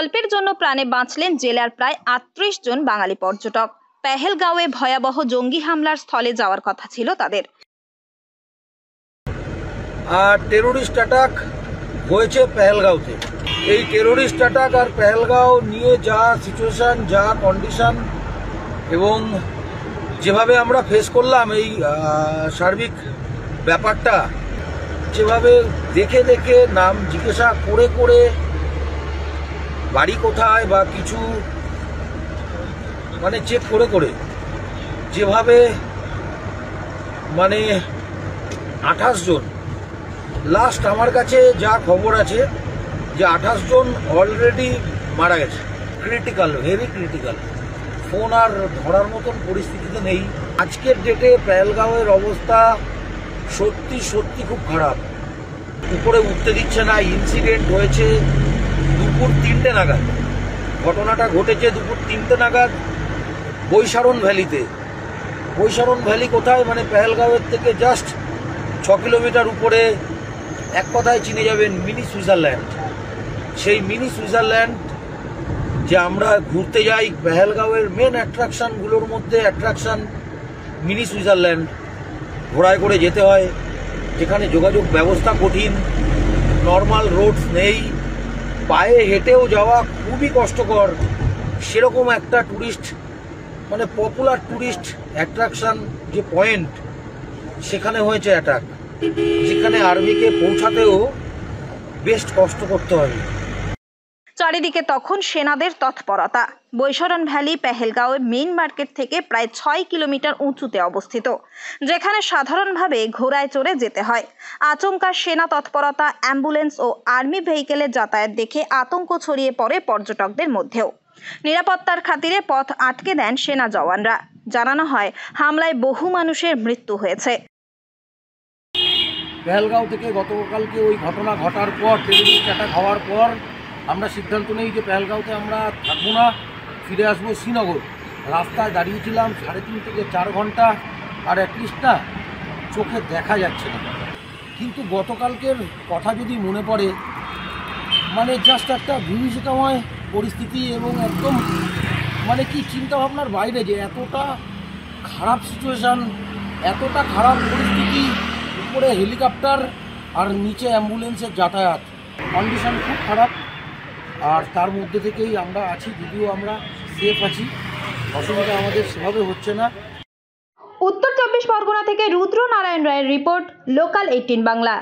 অল্পের জন্য প্রাণে বাঁচলেন জেলার প্রায় ৩৮ জন বাঙালি পর্যটক। পেহেলগাঁওয়ে ভয়াবহ জঙ্গি হামলার স্থলে যাওয়ার কথা ছিল তাদের। টেরোরিস্ট অ্যাটাক হয়েছে পেহেলগাঁওতে। এই টেরোরিস্ট অ্যাটাক আর পেহেলগাঁও নিয়ে যা সিচুয়েশন, যা কন্ডিশন এবং যেভাবে আমরা ফেস করলাম এই সার্বিক ব্যাপারটা, যেভাবে দেখে দেখে নাম জিজ্ঞাসা করে করে বাড়ি কোথায় বা কিছু মানে চেক করে করে যেভাবে 28 জন লাস্ট আমার কাছে যা খবর আছে যে 28 জন অলরেডি মারা গেছে। ক্রিটিক্যাল, ভেরি ক্রিটিক্যাল, ফোন আর ধরার মতন পরিস্থিতিতে নেই। আজকের ডেটে পেহেলগাঁওয়ের অবস্থা সত্যি সত্যি খুব খারাপ। উপরে উঠতে দিচ্ছে না। ইনসিডেন্ট হয়েছে দুপুর 3টে নাগাদ। ঘটনাটা ঘটেছে দুপুর 3টে নাগাদ বৈশারণ ভ্যালিতে। বৈশারণ ভ্যালি কোথায়? পেহেলগাঁওয়ের থেকে জাস্ট 6 কিলোমিটার উপরে। এক কথায় চিনে যাবেন মিনি সুইজারল্যান্ড। সেই মিনি সুইজারল্যান্ড যে আমরা ঘুরতে যাই, পেহেলগাঁওয়ের মেন অ্যাট্রাকশনগুলোর মধ্যে অ্যাট্রাকশন মিনি সুইজারল্যান্ড। ঘোড়ায় করে যেতে হয়, যেখানে যোগাযোগ ব্যবস্থা কঠিন, নর্মাল রোডস নেই, পায়ে হেঁটেও যাওয়া খুবই কষ্টকর। সেরকম একটা ট্যুরিস্ট পপুলার ট্যুরিস্ট অ্যাট্রাকশন যে পয়েন্ট, সেখানে হয়েছে অ্যাটাক, যেখানে আর্মিকে পৌঁছাতেও বেশ কষ্ট করতে হবে। চারিদিকে তখন সেনাদের তৎপরতা। Baisaran valley Pahalgam main market থেকে প্রায় 6 কিলোমিটার উঁচুতে অবস্থিত, যেখানে সাধারণভাবে ঘোড়ায় চড়ে যেতে হয়। আচমকা সেনা তৎপরতা, অ্যাম্বুলেন্স ও আর্মি ভেহিকেলের যাতায়াত দেখে আতঙ্ক ছড়িয়ে পড়ে পর্যটকদের মধ্যেও। নিরাপত্তার খাতিরে পথ আটকে দেন সেনা জওয়ানরা। জানানো হয়, হামলায় বহু মানুষের মৃত্যু হয়েছে। পেহেলগাঁও থেকে গতকালকে ওই ঘটনা ঘটার পর, টেরোরিস্ট অ্যাটাক হওয়ার পর আমরা সিদ্ধান্ত নেই যে পেহেলগাঁওতে আমরা থাকবো না, ফিরে আসবো শ্রীনগর। রাস্তায় দাঁড়িয়েছিলাম 3.5 থেকে 4 ঘন্টা, আর অ্যাটলিস্ট না চোখে দেখা যাচ্ছে না। কিন্তু গতকালকের কথা যদি মনে পড়ে, জাস্ট একটা বিভীষিকাময় পরিস্থিতি এবং একদম কি চিন্তাভাবনার বাইরে যে এতটা খারাপ সিচুয়েশান, এতটা খারাপ পরিস্থিতি, উপরে হেলিকপ্টার আর নিচে অ্যাম্বুলেন্সের যাতায়াত, কন্ডিশন খুব খারাপ। আর তার মধ্যে থেকেই আমরা আছি, যদিও আমরা সেফ আছি, অসুবিধা আমাদের সেভাবে হচ্ছে না। উত্তর 24 পরগনা থেকে রুদ্র নারায়ণ রায়ের রিপোর্ট, লোকাল 18 বাংলা।